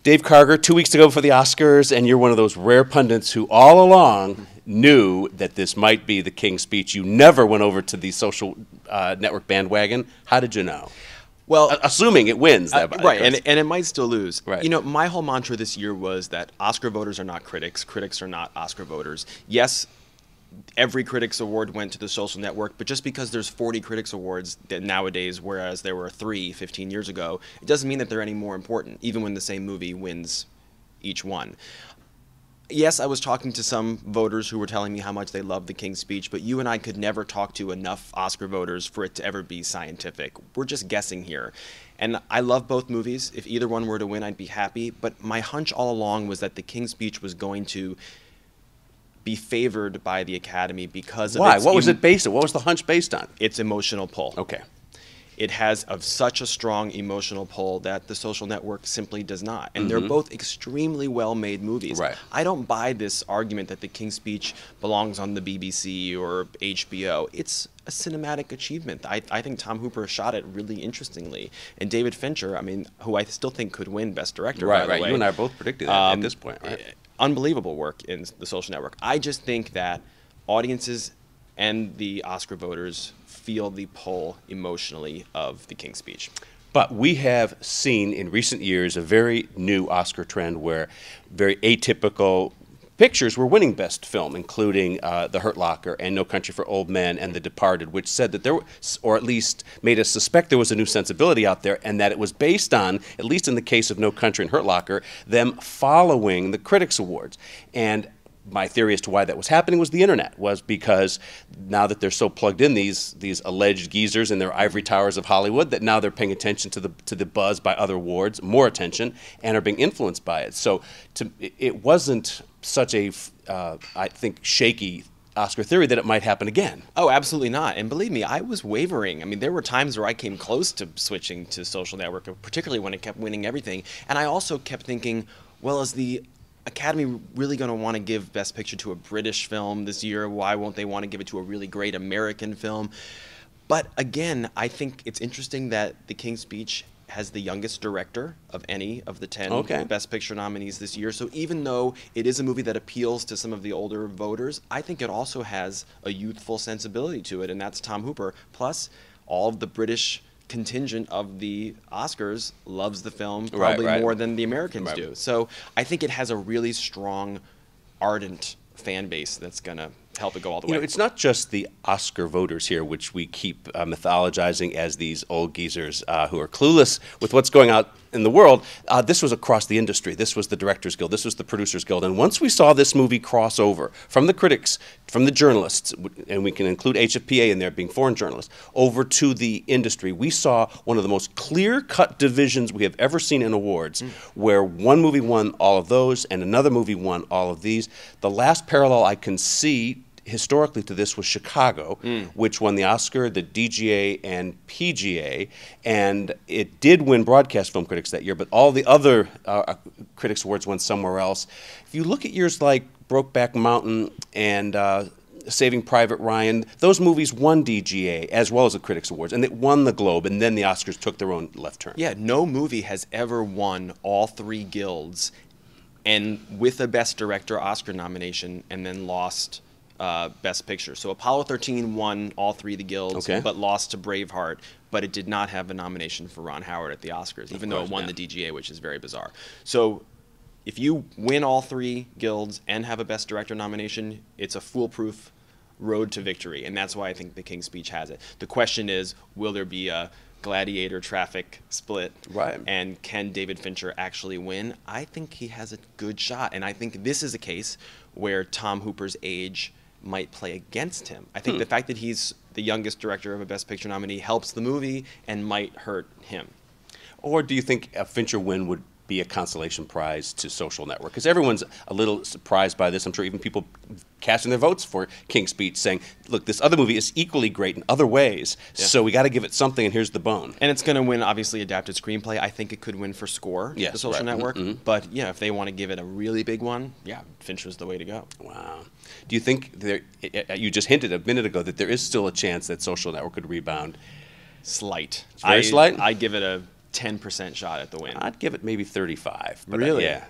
Dave Karger, 2 weeks ago for the Oscars, and you're one of those rare pundits who all along knew that this might be the King's Speech. You never went over to the social network bandwagon. How did you know? Well, assuming it wins. Right, and it might still lose. Right. You know, my whole mantra this year was that Oscar voters are not critics. Critics are not Oscar voters. Yes, every Critics Award went to the social network, but just because there's 40 Critics Awards nowadays, whereas there were 3 15 years ago, it doesn't mean that they're any more important, even when the same movie wins each one. Yes, I was talking to some voters who were telling me how much they loved the King's Speech, but you and I could never talk to enough Oscar voters for it to ever be scientific. We're just guessing here. And I love both movies. If either one were to win, I'd be happy. But my hunch all along was that the King's Speech was going to be favored by the Academy because of its... Why? What was it based on? What was the hunch based on? Its emotional pull. Okay. It has such a strong emotional pull that the social network simply does not. And they're both extremely well-made movies. Right. I don't buy this argument that the King's Speech belongs on the BBC or HBO. It's a cinematic achievement. I think Tom Hooper shot it really interestingly. And David Fincher, I mean, who I still think could win Best Director, by the way. You and I are both predicting that at this point, right? Unbelievable work in the social network. I just think that audiences and the Oscar voters feel the pull emotionally of the King's Speech. But we have seen in recent years a very new Oscar trend where very atypical pictures were winning Best Film, including The Hurt Locker and No Country for Old Men and The Departed, which said that there was, or at least made us suspect there was a new sensibility out there, and that it was based on, at least in the case of No Country and Hurt Locker, them following the Critics Awards. And my theory as to why that was happening was the internet, was because now that they're so plugged in, these alleged geezers in their ivory towers of Hollywood, that now they're paying attention to the buzz by other awards, more attention, and are being influenced by it. So it wasn't such a, I think, shaky Oscar theory that it might happen again. Oh, absolutely not. And believe me, I was wavering. I mean, there were times where I came close to switching to social network, particularly when it kept winning everything. And I also kept thinking, well, is the Academy really going to want to give Best Picture to a British film this year? Why won't they want to give it to a really great American film? But again, I think it's interesting that The King's Speech has the youngest director of any of the 10 Best Picture nominees this year. So even though it is a movie that appeals to some of the older voters, I think it also has a youthful sensibility to it, and that's Tom Hooper. Plus, all of the British contingent of the Oscars loves the film probably more than the Americans do. So I think it has a really strong, ardent fan base that's going to help it go all the way. You know, it's not just the Oscar voters here, which we keep mythologizing as these old geezers who are clueless with what's going on in the world. This was across the industry. This was the Directors Guild. This was the Producers Guild. And once we saw this movie cross over from the critics, from the journalists, and we can include HFPA in there being foreign journalists, over to the industry, we saw one of the most clear-cut divisions we have ever seen in awards, where one movie won all of those and another movie won all of these. The last parallel I can see historically to this was Chicago, which won the Oscar, the DGA, and PGA, and it did win Broadcast Film Critics that year, but all the other Critics Awards went somewhere else. If you look at years like Brokeback Mountain and Saving Private Ryan, those movies won DGA as well as the Critics Awards, and it won the Globe, and then the Oscars took their own left turn. Yeah, no movie has ever won all 3 guilds and with a Best Director Oscar nomination and then lost Best Picture. So Apollo 13 won all 3 of the guilds, but lost to Braveheart, but it did not have a nomination for Ron Howard at the Oscars, even though it won the DGA, which is very bizarre. So if you win all 3 guilds and have a Best Director nomination, it's a foolproof road to victory, and that's why I think The King's Speech has it. The question is, will there be a gladiator traffic split, and can David Fincher actually win? I think he has a good shot, and I think this is a case where Tom Hooper's age might play against him. I think the fact that he's the youngest director of a Best Picture nominee helps the movie and might hurt him. Or do you think a Fincher win would be a consolation prize to Social Network? Because everyone's a little surprised by this. I'm sure even people casting their votes for King's Speech saying, look, this other movie is equally great in other ways, so we got to give it something, and here's the bone. And it's going to win, obviously, Adapted Screenplay. I think it could win for score, the Social Network. But, yeah, if they want to give it a really big one, Fincher's the way to go. Wow. Do you think, you just hinted a minute ago that there is still a chance that Social Network could rebound? Slight. It's very slight? I give it a 10% shot at the win. I'd give it maybe 35. But Really? Yeah.